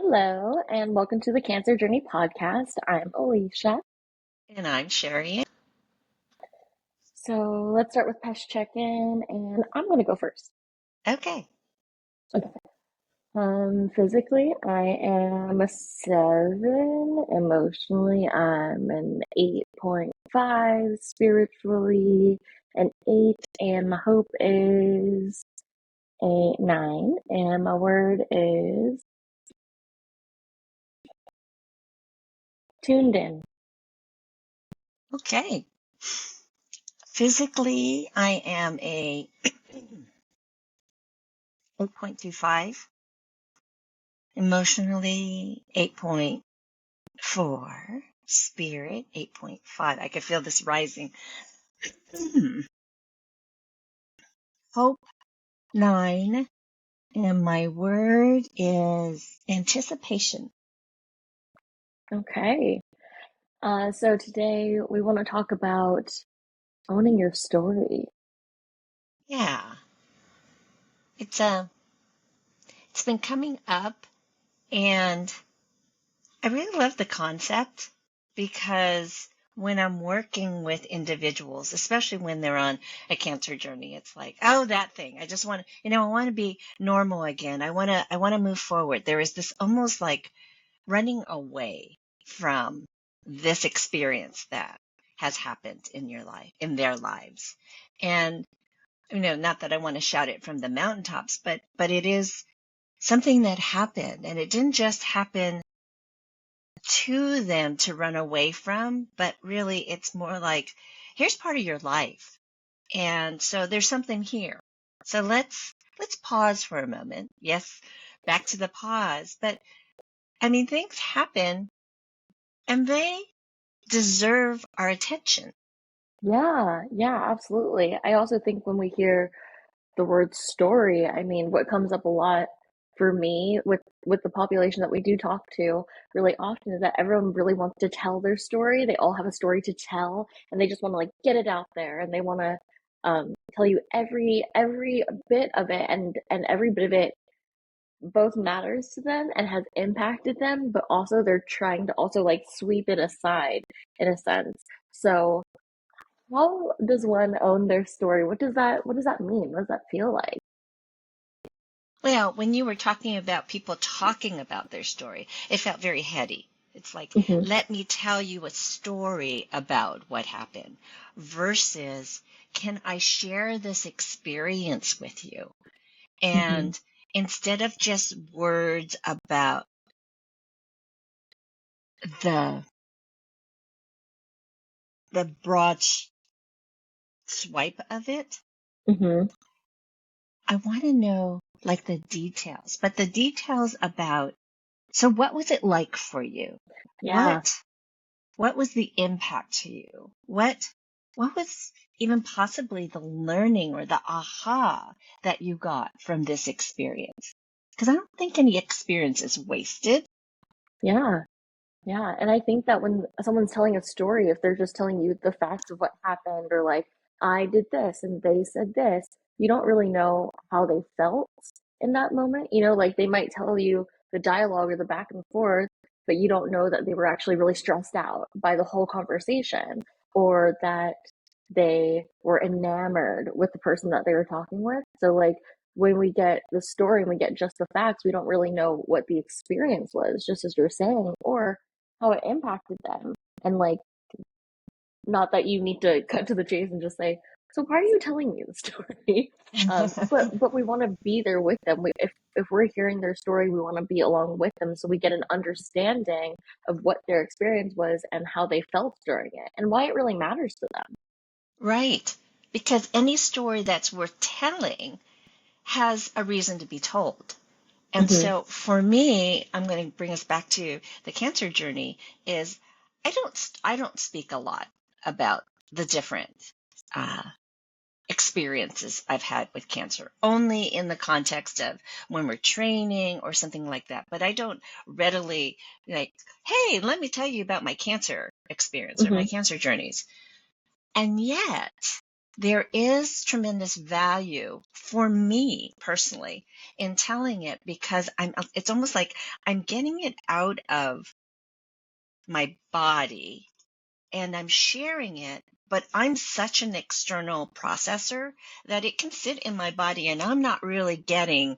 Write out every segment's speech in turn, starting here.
Hello, and welcome to the Cancer Journey podcast. I'm Alicia. And I'm Sherry. So let's start with pest check-in, and I'm going to go first. Okay. Okay. Physically, I am a 7. Emotionally, I'm an 8.5. Spiritually, an 8, and my hope is a 9, and my word is tuned in. Okay. Physically, I am a 8.25. Emotionally, 8.4. Spirit, 8.5. I can feel this rising. Hope, 9. And my word is anticipation. Okay. So today we want to talk about owning your story. Yeah. It's been coming up, and I really love the concept because when I'm working with individuals, especially when they're on a cancer journey, it's like, oh, that thing. I just want to, I want to be normal again. I want to move forward. There is this almost like running away from this experience that has happened in your life, in their lives. And, not that I want to shout it from the mountaintops, but it is something that happened, and it didn't just happen to them to run away from, but really it's more like, here's part of your life. And so there's something here. So let's pause for a moment. Yes, back to the pause. But I mean, things happen and they deserve our attention. Yeah, absolutely. I also think when we hear the word story, I mean, what comes up a lot for me with the population that we do talk to really often is that everyone really wants to tell their story. They all have a story to tell, and they just want to like get it out there, and they want to tell you every bit of it, and every bit of it both matters to them and has impacted them, but also they're trying to also like sweep it aside in a sense. So how does one own their story? What does that mean? What does that feel like? Well, when you were talking about people talking about their story, it felt very heady. It's like, Hmm. let me tell you a story about what happened versus, can I share this experience with you? Hmm. And instead of just words about the broad swipe of it, Hmm. I want to know like the details, but the details about, so what was it like for you? Yeah. What was the impact to you? What was even possibly the learning or the aha that you got from this experience? Because I don't think any experience is wasted. Yeah. Yeah. And I think that when someone's telling a story, if they're just telling you the facts of what happened, or like, I did this and they said this, you don't really know how they felt in that moment. Like they might tell you the dialogue or the back and forth, but you don't know that they were actually really stressed out by the whole conversation, or that they were enamored with the person that they were talking with. So, like, when we get the story and we get just the facts, we don't really know what the experience was, just as you're saying, or how it impacted them. And like, not that you need to cut to the chase and just say, so why are you telling me the story? But we want to be there with them. If we're hearing their story, we want to be along with them so we get an understanding of what their experience was and how they felt during it and why it really matters to them. Right. Because any story that's worth telling has a reason to be told. And Hmm. so for me, I'm going to bring us back to the cancer journey is I don't speak a lot about the different uh, experiences I've had with cancer, only in the context of when we're training or something like that. But I don't readily like, hey, let me tell you about my cancer experience or my Hmm. cancer journeys. And yet there is tremendous value for me personally in telling it, because it's almost like I'm getting it out of my body and I'm sharing it, but I'm such an external processor that it can sit in my body and I'm not really getting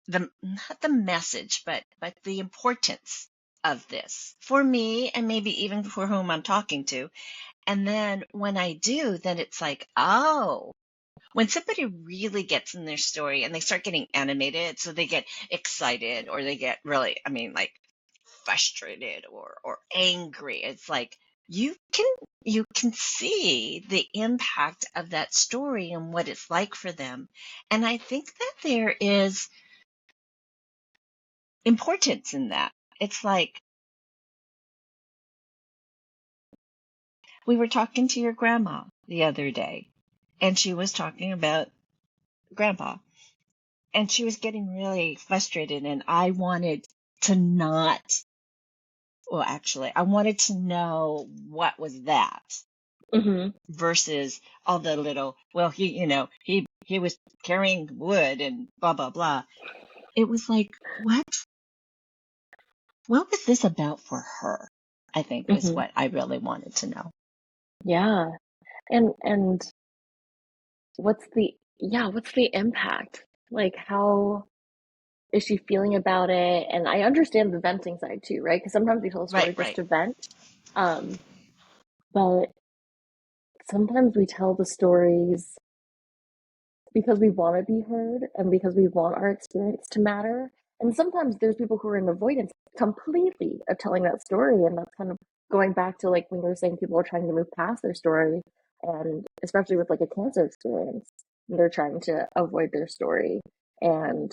not the message, but the importance of this for me and maybe even for whom I'm talking to. And then when I do, then it's like, oh, when somebody really gets in their story and they start getting animated, so they get excited or they get really, I mean, like frustrated or angry, it's like you can you can see the impact of that story and what it's like for them. And I think that there is importance in that. It's like we were talking to your grandma the other day, and she was talking about grandpa, and she was getting really frustrated, and I wanted to not, well, actually, I wanted to know what was that Hmm. versus all the little, well, he was carrying wood and blah, blah, blah. It was like, what was this about for her? I think is Hmm. what I really wanted to know. Yeah. And what's the impact? Like, how is she feeling about it? And I understand the venting side too, right? Because sometimes we tell a Right, story just right. to vent. Um, but sometimes we tell the stories because we want to be heard and because we want our experience to matter. And sometimes there's people who are in avoidance completely of telling that story. And that's kind of going back to like when you were saying people are trying to move past their story, and especially with like a cancer experience, they're trying to avoid their story. And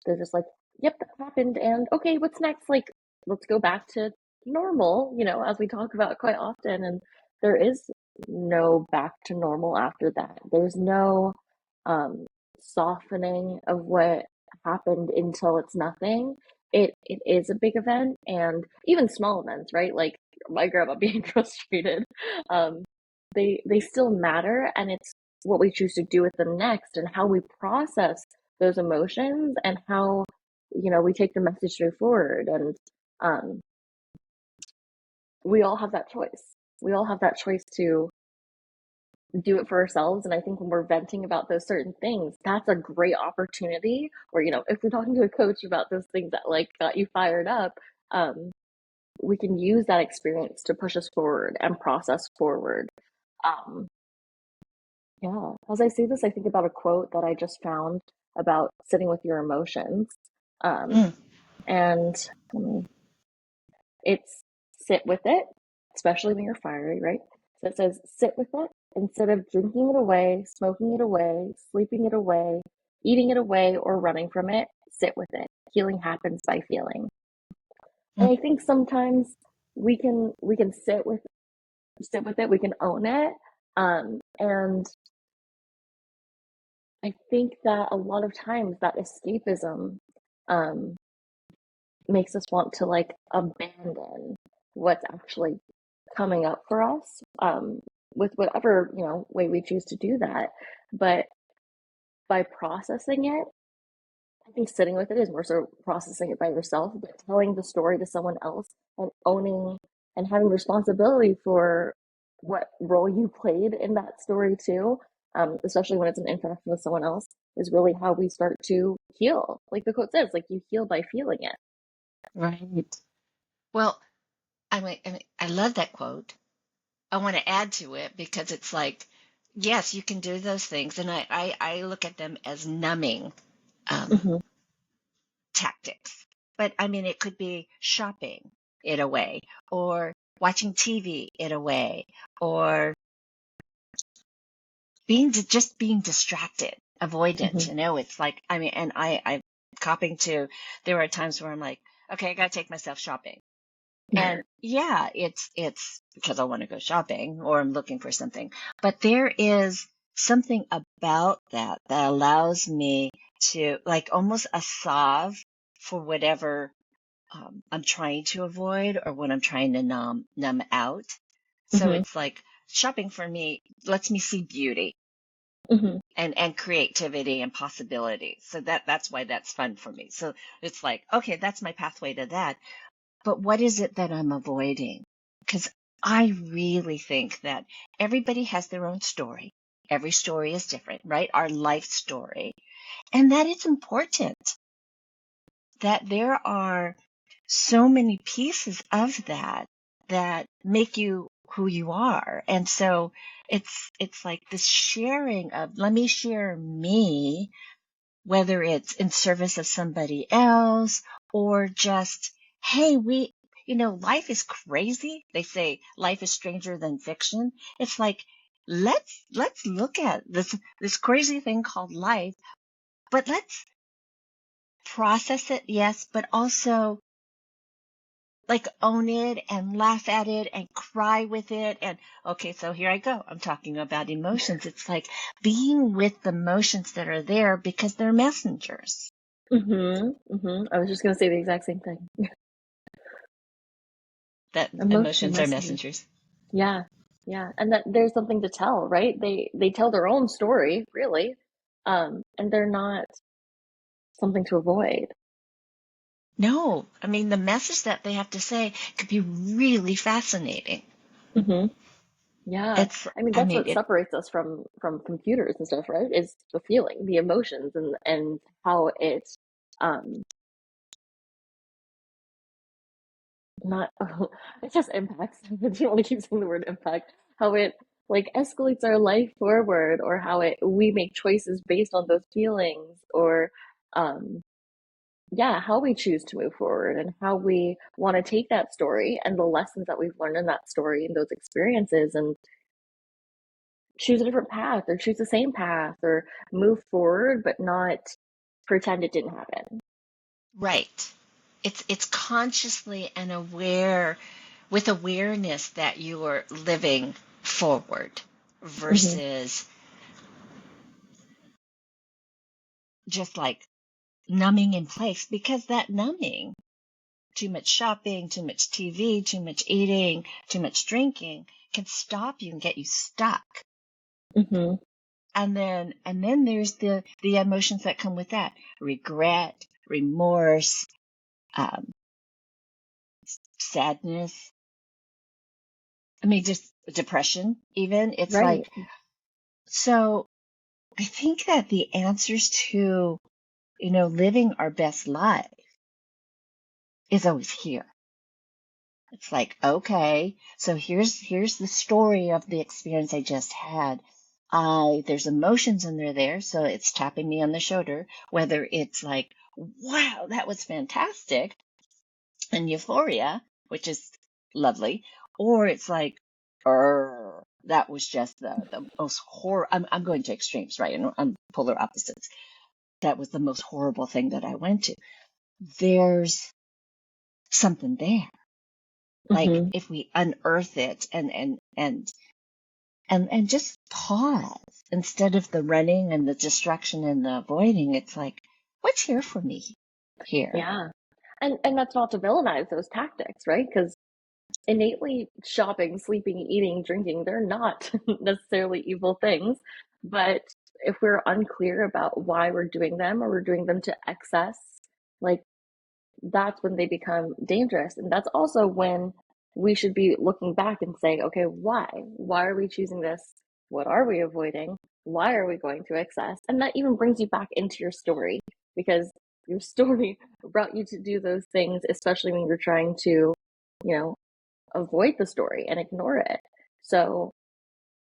they're just like, yep, that happened. And okay, what's next? Like, let's go back to normal, as we talk about quite often. And there is no back to normal after that. There's no um, softening of what happened until it's nothing. It is a big event, and even small events, right? Like my grandma being frustrated, um, they still matter, and it's what we choose to do with them next, and how we process those emotions, and how we take the message forward. And um, we all have that choice. We all have that choice to do it for ourselves. And I think when we're venting about those certain things, that's a great opportunity. Or, if we're talking to a coach about those things that like got you fired up, um, we can use that experience to push us forward and process forward. Um, yeah. As I say this, I think about a quote that I just found about sitting with your emotions. Um, Mm, and it's sit with it, especially when you're fiery, right? So it says sit with it instead of drinking it away, smoking it away, sleeping it away, eating it away, or running from it. Sit with it. Healing happens by feeling. mm, And I think sometimes we can sit with it, we can own it. And I think that a lot of times that escapism um makes us want to like abandon what's actually coming up for us, with whatever way we choose to do that. But by processing it, I think sitting with it is more so processing it by yourself, but telling the story to someone else and owning and having responsibility for what role you played in that story too, especially when it's an interaction with someone else, is really how we start to heal. Like the quote says, like you heal by feeling it. right. Well, I love that quote. I want to add to it because it's like, yes, you can do those things. And I look at them as numbing um, Hmm. tactics. But I mean, it could be shopping it away, or watching TV it away, or just being distracted, avoidance. Hmm. It's like, I mean, and I'm copying to, there are times where I'm like, okay, I got to take myself shopping. And yeah, it's because I want to go shopping or I'm looking for something. But there is something about that allows me to like almost a salve for whatever I'm trying to avoid or what I'm trying to numb out. So Hmm. it's like shopping for me lets me see beauty Hmm. and creativity and possibility. So that's why that's fun for me. So it's like, okay, that's my pathway to that. But what is it that I'm avoiding? Because I really think that everybody has their own story. Every story is different, right? Our life story. And that it's important that there are so many pieces of that that make you who you are. And so it's like this sharing of, let me share me, whether it's in service of somebody else or just, hey, life is crazy. They say life is stranger than fiction. It's like, let's look at this crazy thing called life, but let's process it, yes, but also like own it and laugh at it and cry with it. And okay, so here I go. I'm talking about emotions. It's like being with the emotions that are there because they're messengers. Hmm. Hmm. I was just going to say the exact same thing. That Emotion emotions are messengers. messengers. Yeah. Yeah. And that there's something to tell, right? They tell their own story, really. And they're not something to avoid. No, I mean, the message that they have to say could be really fascinating. Hmm. Yeah. It's, I mean, I that's mean, what separates us from computers and stuff, right? Is the feeling, the emotions, and how it um not it just impacts. I don't want to keep saying the word impact. How it like escalates our life forward, or how it we make choices based on those feelings, or um yeah, how we choose to move forward, and how we want to take that story and the lessons that we've learned in that story and those experiences, and choose a different path, or choose the same path, or move forward but not pretend it didn't happen. right. It's consciously and aware with awareness that you are living forward Hmm. versus just like numbing in place, because that numbing, too much shopping, too much TV, too much eating, too much drinking, can stop you and get you stuck. Hmm. And then there's the emotions that come with that: regret, remorse, um, sadness. I mean, just depression. Even it's like, Right. so I think that the answers to living our best life is always here. It's like, okay, so here's the story of the experience I just had. There's emotions in there, so it's tapping me on the shoulder, whether it's like, wow, that was fantastic, and euphoria, which is lovely, or it's like, that was just the most horror. I'm going to extremes, right? And I'm polar opposites. That was the most horrible thing that I went to. There's something there. Like Hmm. if we unearth it and just pause instead of the running and the distraction and the avoiding, it's like, what's here for me here? Yeah. And that's not to villainize those tactics, right? Because innately shopping, sleeping, eating, drinking, they're not necessarily evil things. But if we're unclear about why we're doing them, or we're doing them to excess, like that's when they become dangerous. And that's also when we should be looking back and saying, okay, why? Why are we choosing this? What are we avoiding? Why are we going to excess? And that even brings you back into your story, because your story brought you to do those things, especially when you're trying to, you know, avoid the story and ignore it. So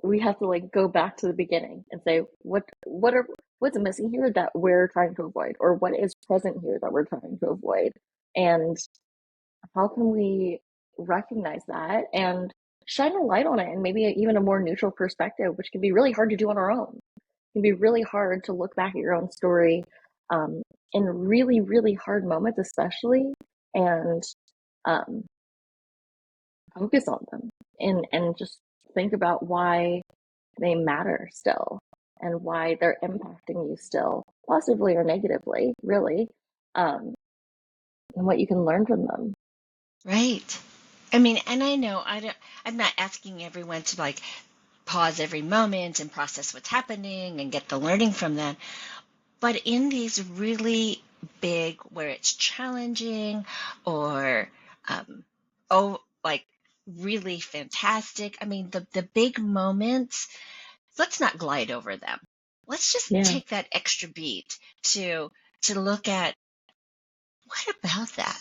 we have to like go back to the beginning and say, what's missing here that we're trying to avoid, or what is present here that we're trying to avoid, and how can we recognize that and shine a light on it, and maybe even a more neutral perspective, which can be really hard to do on our own. It can be really hard to look back at your own story, um, in really, really hard moments, especially, and um, focus on them, and just think about why they matter still, and why they're impacting you still, positively or negatively, really, um, and what you can learn from them. Right. I mean, and I know I'm not asking everyone to like pause every moment and process what's happening and get the learning from that. But in these really big, where it's challenging or, like really fantastic, I mean, the big moments, let's not glide over them. Let's just Yeah. take that extra beat to look at what about that?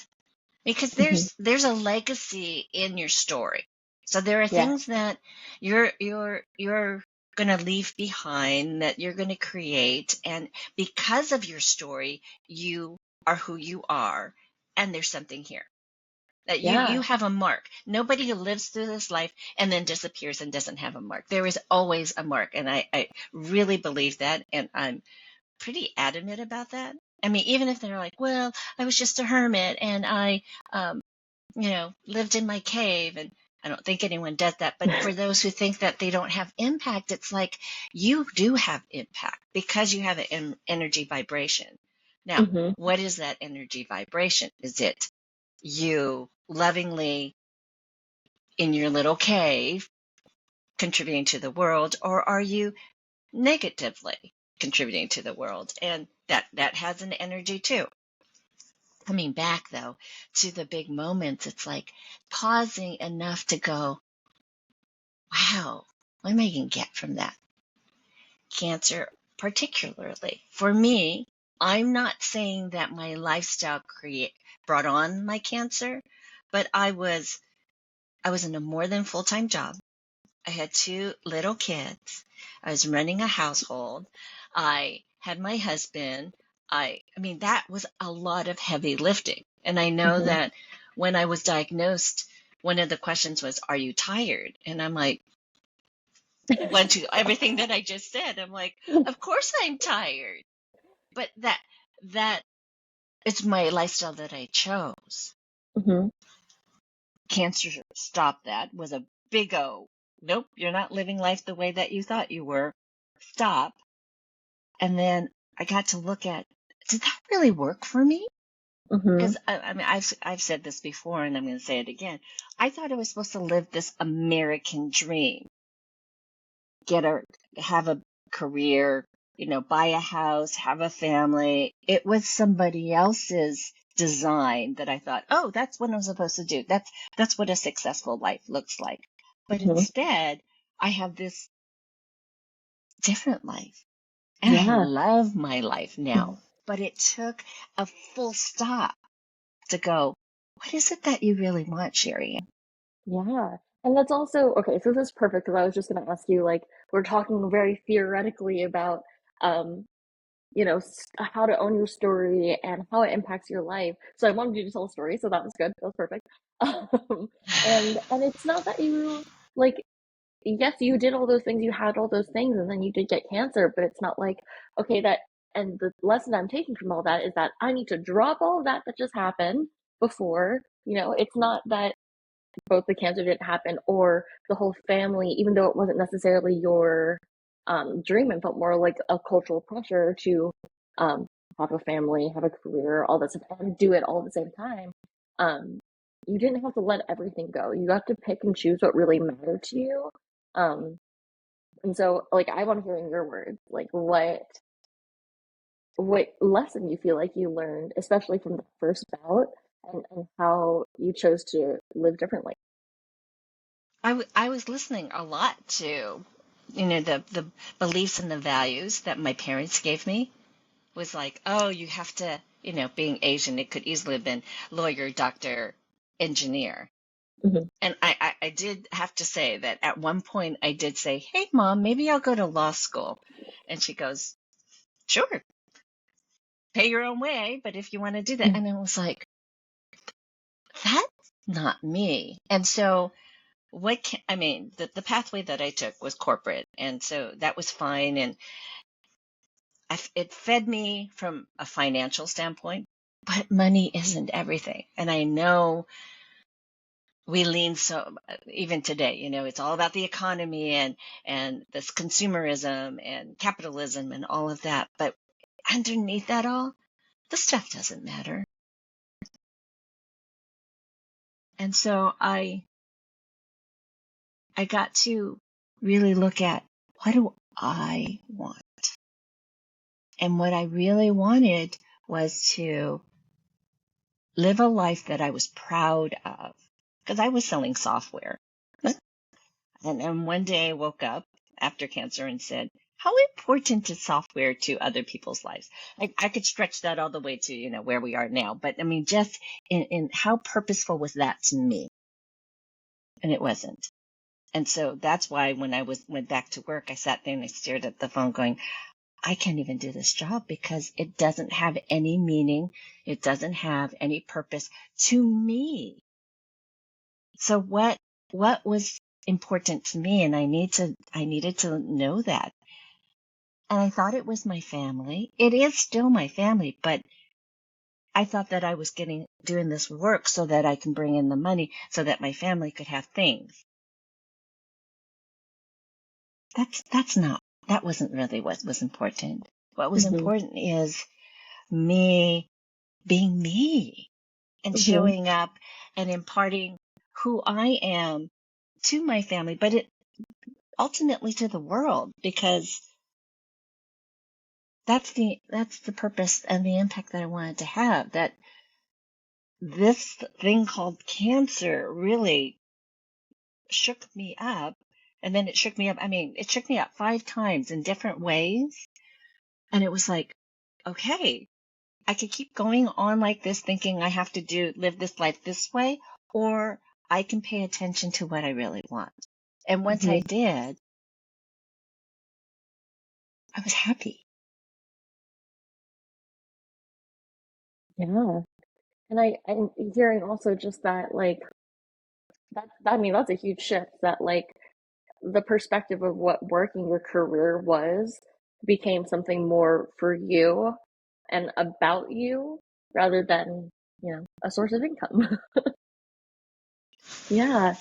Because Hmm. there's a legacy in your story. So there are Yeah. things that you're going to leave behind, that you're going to create, and because of your story, you are who you are, and there's something here that you Yeah. have a mark. Nobody lives through this life and then disappears and doesn't have a mark. There is always a mark, and I really believe that, and I'm pretty adamant about that. I mean, even if they're like, well, I was just a hermit and I, um, lived in my cave, and I don't think anyone does that. But for those who think that they don't have impact, it's like you do have impact because you have an energy vibration. Now, Hmm. what is that energy vibration? Is it you lovingly in your little cave contributing to the world, or are you negatively contributing to the world? And that has an energy too. Coming back though to the big moments, it's like pausing enough to go, wow, what am I going to get from that? Cancer, particularly for me, I'm not saying that my lifestyle brought on my cancer, but I was in a more than full-time job. I had two little kids. I was running a household. I had my husband. I mean, that was a lot of heavy lifting. And I know Hmm. that when I was diagnosed, one of the questions was, are you tired? And I'm like, went to everything that I just said. I'm like, of course I'm tired. But that it's my lifestyle that I chose. Hmm. Cancer stopped that, was a big O. Nope, you're not living life the way that you thought you were. Stop. And then I got to look at, did that really work for me? Hmm. Because I mean, I've said this before, and I'm going to say it again. I thought I was supposed to live this American dream, have a career, buy a house, have a family. It was somebody else's design that I thought, oh, that's what I'm supposed to do. That's what a successful life looks like. But Hmm. instead, I have this different life. And I Yeah. love my life now. But it took a full stop to go, what is it that you really want, Sherry? Yeah. And that's also okay, so this is perfect because I was just going to ask you, like, we're talking very theoretically about um how to own your story and how it impacts your life. So I wanted you to tell a story, so that was good. That was perfect. And it's not that you, like, yes, you did all those things, you had all those things, and then you did get cancer, but it's not like, okay, that, and the lesson I'm taking from all that is that I need to drop all of that that just happened before, it's not that both the cancer didn't happen or the whole family, even though it wasn't necessarily your dream, and felt more like a cultural pressure to um, have a family, have a career, all that stuff, and do it all at the same time. Um, you didn't have to let everything go. You have to pick and choose what really mattered to you. Um, and so, like, I want to hear in your words, like, what lesson you feel like you learned, especially from the first bout, and how you chose to live differently. I was listening a lot to, the beliefs and the values that my parents gave me. Was like, oh, you have to, being Asian, it could easily have been lawyer, doctor, engineer. Hmm. And I did have to say that at one point I did say, hey, mom, maybe I'll go to law school. And she goes, sure, pay your own way, but if you want to do that. And I was like, that's not me. And so I mean, the pathway that I took was corporate. And so that was fine. And it fed me from a financial standpoint, but money isn't everything. And I know we lean so, even today, it's all about the economy and this consumerism and capitalism and all of that. But underneath that all, the stuff doesn't matter. And so I got to really look at, what do I want? And what I really wanted was to live a life that I was proud of, because I was selling software. And then one day I woke up after cancer and said, how important is software to other people's lives? I could stretch that all the way to, where we are now. But I mean, just in how purposeful was that to me? And it wasn't. And so that's why when I went back to work, I sat there and I stared at the phone going, I can't even do this job because it doesn't have any meaning. It doesn't have any purpose to me. So what was important to me? And I needed to know that. And I thought it was my family. It is still my family, but I thought that I was doing this work so that I can bring in the money so that my family could have things. That wasn't really what was important. What was Mm-hmm. important is me being me and Mm-hmm. showing up and imparting who I am to my family, but it ultimately to the world, because that's the purpose and the impact that I wanted to have. That this thing called cancer really shook me up. And then it shook me up. I mean, it shook me up 5 times in different ways. And it was like, okay, I could keep going on like this, thinking I have to live this life this way, or I can pay attention to what I really want. And once I Mm-hmm. did, I was happy. Yeah. And I'm hearing also just that, like, I mean, that's a huge shift, that, like, the perspective of what working your career was became something more for you and about you rather than, a source of income. Yeah.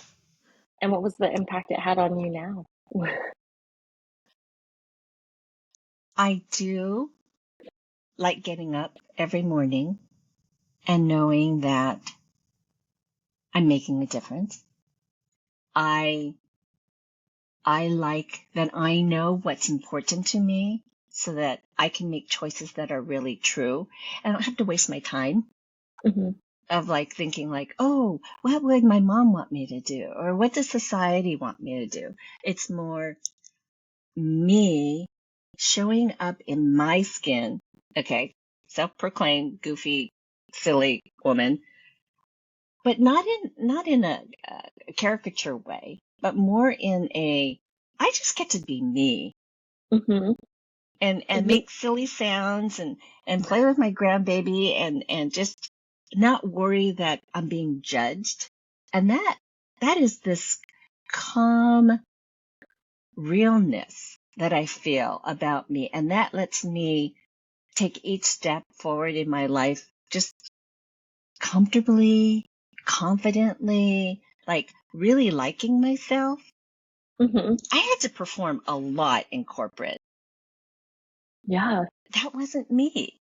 And what was the impact it had on you now? I do like getting up every morning and knowing that I'm making a difference. I like that I know what's important to me so that I can make choices that are really true. I don't have to waste my time Hmm. of like thinking like, oh, what would my mom want me to do? Or what does society want me to do? It's more me showing up in my skin. Okay. Self-proclaimed goofy, silly woman, but not in a caricature way, but more in I just get to be me Hmm. and Hmm. make silly sounds and play with my grandbaby and just not worry that I'm being judged. And that is this calm realness that I feel about me. And that lets me take each step forward in my life just comfortably, confidently, like really liking myself. Hmm. I had to perform a lot in corporate. Yeah. That wasn't me.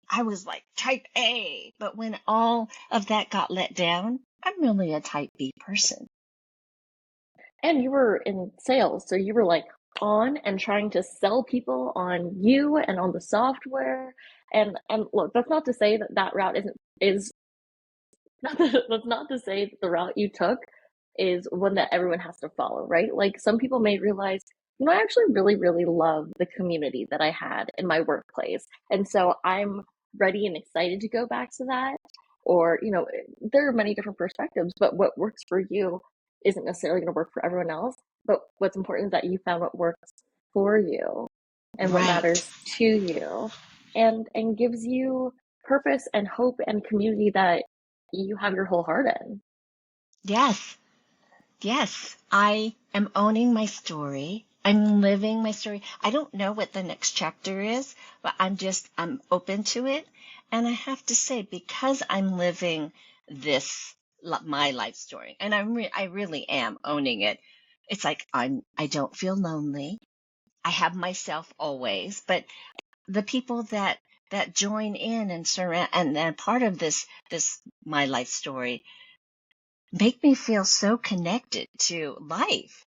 I was like type A, but when all of that got let down, I'm really a type B person. And you were in sales, so you were like on and trying to sell people on you and on the software. And look, that's not to say that that route is not that's not to say that the route you took is one that everyone has to follow, right? Like some people may realize, I actually really, really love the community that I had in my workplace. And so I'm ready and excited to go back to that. Or, there are many different perspectives, but what works for you isn't necessarily going to work for everyone else. But what's important is that you found what works for you and what Right. matters to you, and gives you purpose and hope and community that you have your whole heart in. Yes. Yes. I am owning my story. I'm living my story. I don't know what the next chapter is, but I'm open to it. And I have to say, because I'm living my life story, and I really am owning it. It's like I don't feel lonely. I have myself always, but the people that join in and surround and part of this my life story make me feel so connected to life.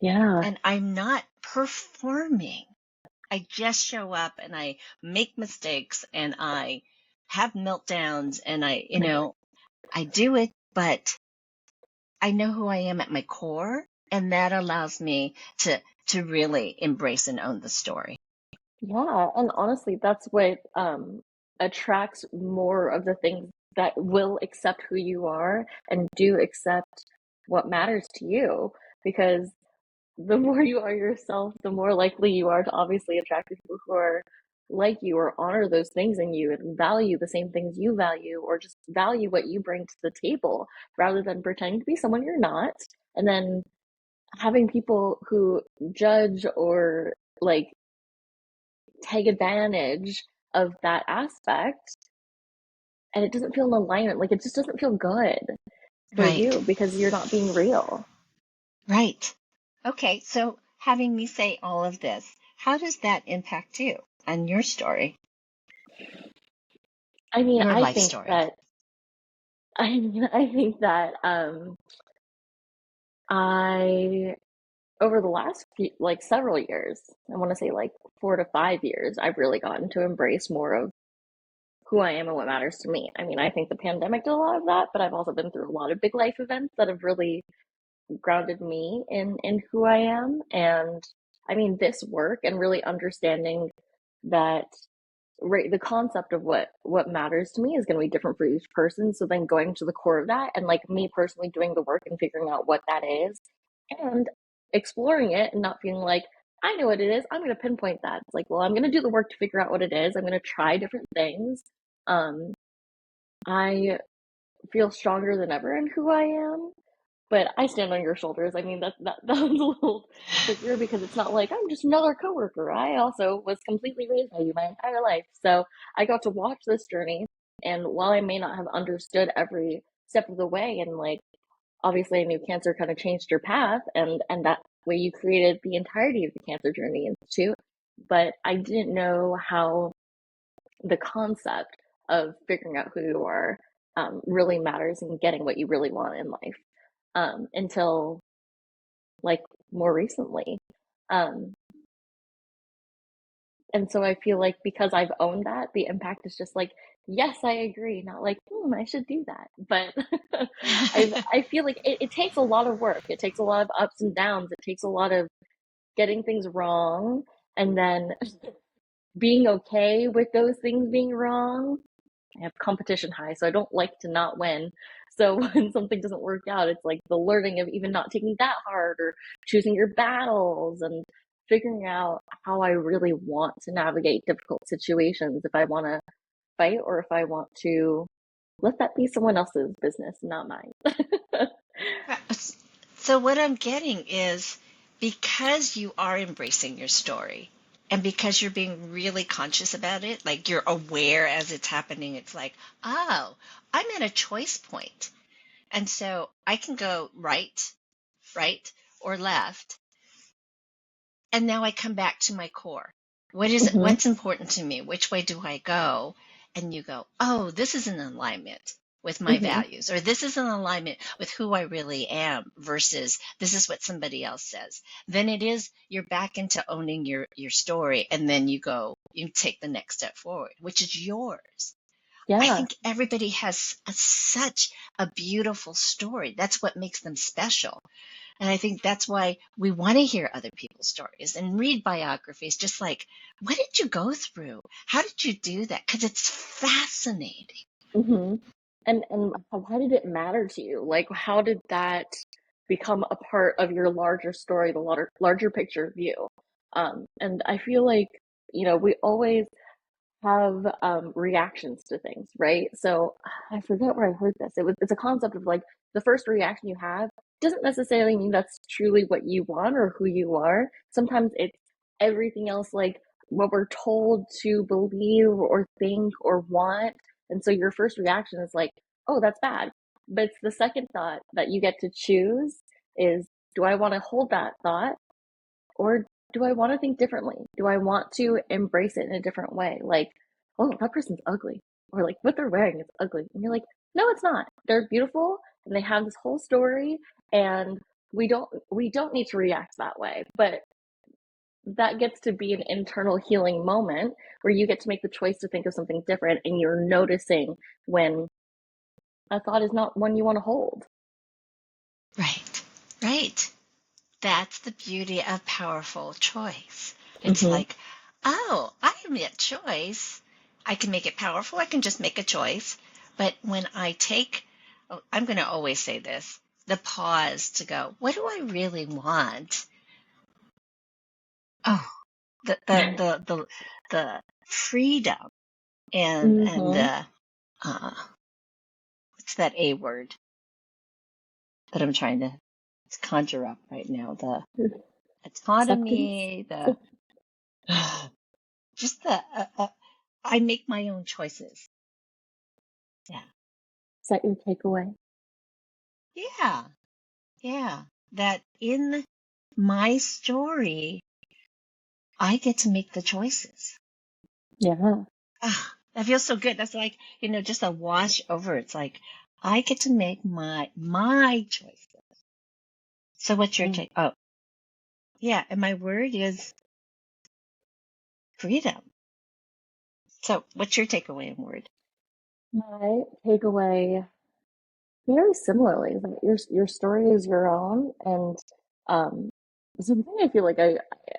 Yeah. And I'm not performing. I just show up and I make mistakes and I have meltdowns and I do it, but I know who I am at my core, and that allows me to really embrace and own the story. Yeah, and honestly, that's what attracts more of the things that will accept who you are and do accept what matters to you. Because the more you are yourself, the more likely you are to obviously attract people who are like you or honor those things in you and value the same things you value or just value what you bring to the table rather than pretending to be someone you're not. And then having people who judge or like take advantage of that aspect and it doesn't feel in alignment. Like it just doesn't feel good for Right. you because you're not being real. Right. Okay, so having me say all of this, how does that impact you and your story, I mean, your I life think story? that I think that I over the last few, like several years, I want to say like 4 to 5 years, I've really gotten to embrace more of who I am and what matters to me. I mean, I think the pandemic did a lot of that, but I've also been through a lot of big life events that have really grounded me in who I am. And I mean, this work and really understanding that right the concept of what matters to me is going to be different for each person. So then going to the core of that and like me personally doing the work and figuring out what that is and exploring it and not feeling like I know what it is. I'm going to pinpoint that. It's like, well, I'm going to do the work to figure out what it is. I'm going to try different things. Um, I feel stronger than ever in who I am, but I stand on your shoulders. I mean, that was a little trickier because it's not like I'm just another coworker. I also was completely raised by you my entire life, so I got to watch this journey. And while I may not have understood every step of the way, and like obviously I knew cancer kind of changed your path, and that way you created the entirety of the Cancer Journey Institute, but I didn't know how the concept of figuring out who you are really matters and getting what you really want in life until like more recently. Um, and so I feel like because I've owned that, the impact is just like, yes, I agree, not like, I should do that. But I feel like it takes a lot of work. It takes a lot of ups and downs. It takes a lot of getting things wrong and then being okay with those things being wrong. I have competition high, so I don't like to not win. So when something doesn't work out, it's like the learning of even not taking that hard or choosing your battles and figuring out how I really want to navigate difficult situations if I want to fight or if I want to let that be someone else's business, not mine. So, what I'm getting is because you are embracing your story and because you're being really conscious about it, like you're aware as it's happening, it's like, oh, I'm at a choice point. And so I can go right, or left. And now I come back to my core. Hmm. What's important to me? Which way do I go? And you go, oh, this is in alignment with my Hmm. values, or this is in alignment with who I really am versus this is what somebody else says. Then you're back into owning your story. And then you take the next step forward, which is yours. I Yeah. think everybody has such a beautiful story. That's what makes them special. And I think that's why we want to hear other people's stories and read biographies, just like, what did you go through? How did you do that? Because it's fascinating. Hmm. And why did it matter to you? Like, how did that become a part of your larger story, the larger picture view? And I feel like, we always have reactions to things, right? So I forget where I heard this. It's a concept of like the first reaction you have doesn't necessarily mean that's truly what you want or who you are. Sometimes it's everything else, like what we're told to believe or think or want. And so your first reaction is like, oh, that's bad. But it's the second thought that you get to choose is, do I want to hold that thought or do I want to think differently? Do I want to embrace it in a different way? Like, oh, that person's ugly. Or like what they're wearing is ugly. And you're like, no, it's not. They're beautiful and they have this whole story. And we don't need to react that way, but that gets to be an internal healing moment where you get to make the choice to think of something different, and you're noticing when a thought is not one you want to hold. Right. Right. That's the beauty of powerful choice. It's Mm-hmm. like, oh, I have a choice. I can make it powerful. I can just make a choice. But when I take, oh, I'm going to always say this, the pause to go, what do I really want? Oh, the freedom and Mm-hmm. the, uh, what's that A word that I'm trying to conjure up right now? The Acceptance. autonomy, the, just the, I make my own choices. Yeah. Is that your takeaway? Yeah. Yeah. That in my story, I get to make the choices. Yeah. Ah, that feels so good. That's like, just a wash over. It's like, I get to make my choices. So what's your Yeah. take? Oh, yeah. And my word is freedom. So what's your takeaway and word? My takeaway, very similarly, is that your story is your own, and um, something I feel like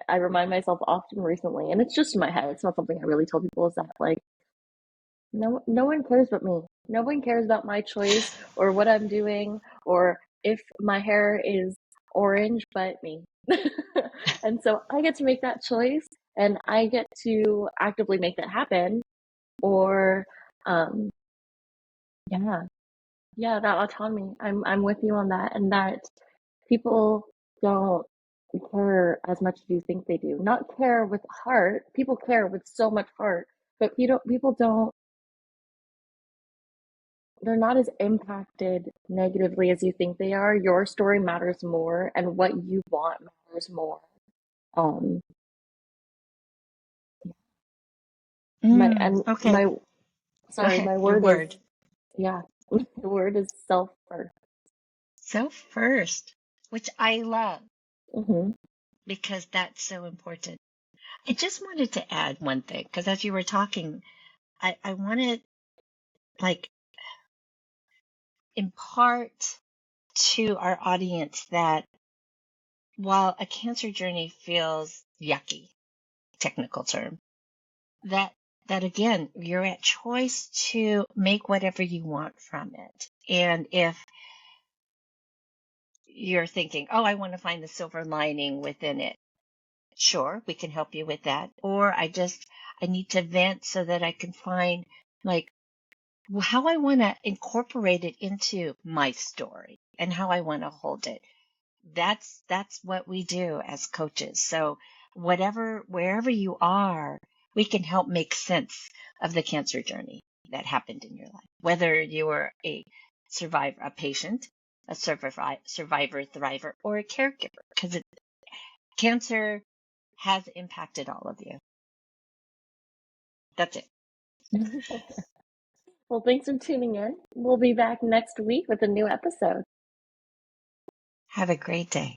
I remind myself often recently, and it's just in my head. It's not something I really tell people. Is that like no one cares but me. No one cares about my choice or what I'm doing or if my hair is orange but me. And so I get to make that choice, and I get to actively make that happen. Or um yeah, yeah, that autonomy. I'm with you on that, and that people don't care as much as you think they do. Not care with heart. People care with so much heart, but people don't, they're not as impacted negatively as you think they are. Your story matters more, and what you want matters more. Um, my and Okay. my Go sorry, ahead. my Your word is, word. yeah, the word is self first. Self first, which I love Hmm. because that's so important. I just wanted to add one thing because as you were talking, I wanted like impart to our audience that while a cancer journey feels yucky, technical term, that that again, you're at choice to make whatever you want from it. And if you're thinking, oh, I want to find the silver lining within it, sure, we can help you with that. Or I need to vent so that I can find like how I want to incorporate it into my story and how I want to hold it. That's what we do as coaches. So wherever you are, we can help make sense of the cancer journey that happened in your life. Whether you were a survivor, a patient, a survivor, thriver, or a caregiver, because cancer has impacted all of you. That's it. Well, thanks for tuning in. We'll be back next week with a new episode. Have a great day.